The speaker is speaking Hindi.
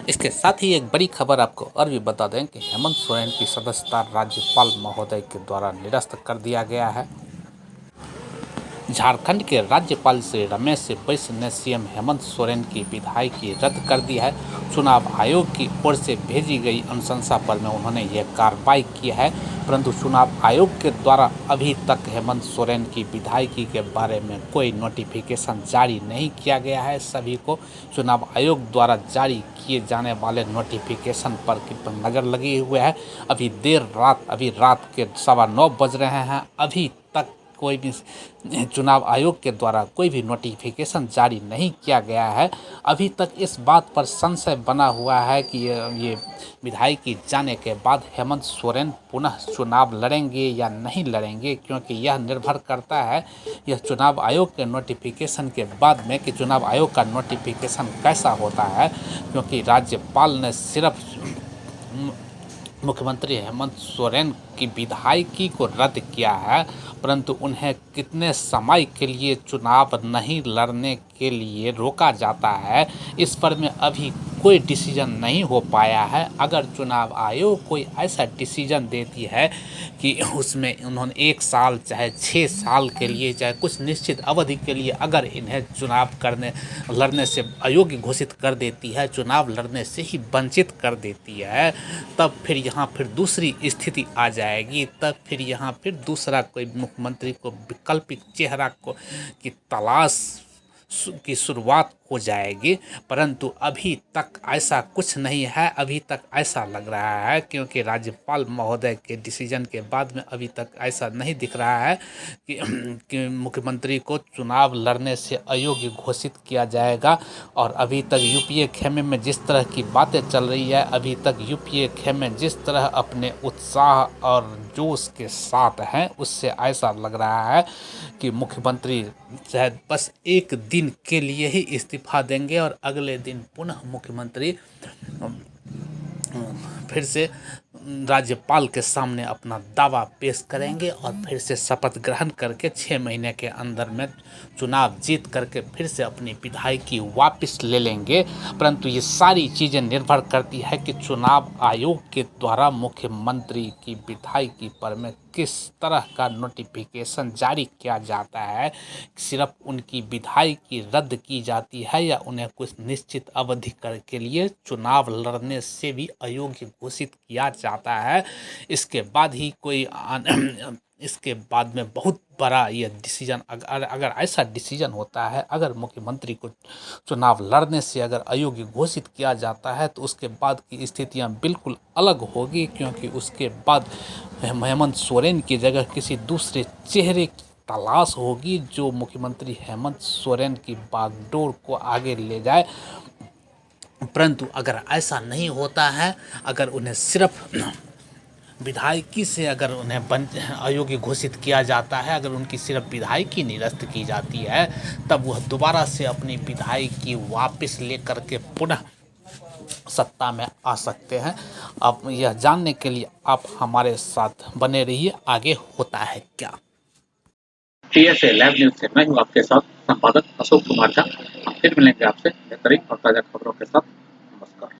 इसके साथ ही एक बड़ी खबर आपको और भी बता दें कि हेमंत सोरेन की सदस्यता राज्यपाल महोदय के द्वारा निरस्त कर दिया गया है। झारखंड के राज्यपाल श्री रमेश बैस ने सीएम हेमंत सोरेन की विधायकी रद्द कर दी है। चुनाव आयोग की ओर से भेजी गई अनुशंसा पर में उन्होंने यह कार्रवाई की है, परंतु चुनाव आयोग के द्वारा अभी तक हेमंत सोरेन की विधायकी के बारे में कोई नोटिफिकेशन जारी नहीं किया गया है। सभी को चुनाव आयोग द्वारा जारी किए जाने वाले नोटिफिकेशन पर नज़र लगी हुई है। अभी रात के 9:15 बज रहे हैं, अभी तक कोई भी चुनाव आयोग के द्वारा कोई भी नोटिफिकेशन जारी नहीं किया गया है। अभी तक इस बात पर संशय बना हुआ है कि ये विधायकी जाने के बाद हेमंत सोरेन पुनः चुनाव लड़ेंगे या नहीं लड़ेंगे, क्योंकि यह निर्भर करता है यह चुनाव आयोग के नोटिफिकेशन के बाद में कि चुनाव आयोग का नोटिफिकेशन कैसा होता है, क्योंकि राज्यपाल ने सिर्फ मुख्यमंत्री हेमंत सोरेन की विधायकी को रद्द किया है, परंतु उन्हें कितने समय के लिए चुनाव नहीं लड़ने के लिए रोका जाता है, इस पर में अभी कोई डिसीजन नहीं हो पाया है। अगर चुनाव आयोग कोई ऐसा डिसीजन देती है कि उसमें उन्होंने 1 साल चाहे 6 साल के लिए चाहे कुछ निश्चित अवधि के लिए अगर इन्हें चुनाव लड़ने से अयोग्य घोषित कर देती है, चुनाव लड़ने से ही वंचित कर देती है, तब फिर यहाँ फिर दूसरी स्थिति आ जाएगी। तब फिर यहाँ फिर दूसरा कोई मुख्यमंत्री को वैकल्पिक चेहरा की तलाश की शुरुआत हो जाएगी, परंतु अभी तक ऐसा कुछ नहीं है। अभी तक ऐसा लग रहा है क्योंकि राज्यपाल महोदय के डिसीजन के बाद में अभी तक ऐसा नहीं दिख रहा है कि मुख्यमंत्री को चुनाव लड़ने से अयोग्य घोषित किया जाएगा। और अभी तक यूपीए खेमे में जिस तरह की बातें चल रही है, अभी तक यूपीए खेमे जिस तरह अपने उत्साह और जोश के साथ हैं, उससे ऐसा लग रहा है कि मुख्यमंत्री शायद बस 1 दिन के लिए ही इस्तीफा देंगे और अगले दिन पुनः मुख्यमंत्री फिर से राज्यपाल के सामने अपना दावा पेश करेंगे और फिर से शपथ ग्रहण करके 6 महीने के अंदर में चुनाव जीत करके फिर से अपनी विधायकी वापस ले लेंगे। परंतु ये सारी चीज़ें निर्भर करती है कि चुनाव आयोग के द्वारा मुख्यमंत्री की विधायकी पर में किस तरह का नोटिफिकेशन जारी किया जाता है। सिर्फ उनकी विधायकी रद्द की जाती है या उन्हें कुछ निश्चित अवधि के लिए चुनाव लड़ने से भी अयोग्य घोषित किया जाता है। इसके बाद ही कोई इसके बाद में बहुत बड़ा यह डिसीजन अगर ऐसा डिसीजन होता है, अगर मुख्यमंत्री को चुनाव लड़ने से अगर अयोग्य घोषित किया जाता है, तो उसके बाद की स्थितियां बिल्कुल अलग होगी, क्योंकि उसके बाद हेमंत सोरेन की जगह किसी दूसरे चेहरे की तलाश होगी जो मुख्यमंत्री हेमंत सोरेन की बागडोर को आगे ले जाए। परंतु अगर ऐसा नहीं होता है, अगर उन्हें सिर्फ विधायकी से अगर उन्हें अयोग्य घोषित किया जाता है, अगर उनकी सिर्फ विधायकी निरस्त की जाती है, तब वह दोबारा से अपनी विधायकी वापस लेकर के पुनः सत्ता में आ सकते हैं। अब यह जानने के लिए आप हमारे साथ बने रहिए, आगे होता है क्या। TSA लैब न्यूज से मैं हूँ आपके साथ संपादक अशोक कुमार झा। फिर मिलेंगे आपसे बेहतरीन और ताजा खबरों के साथ।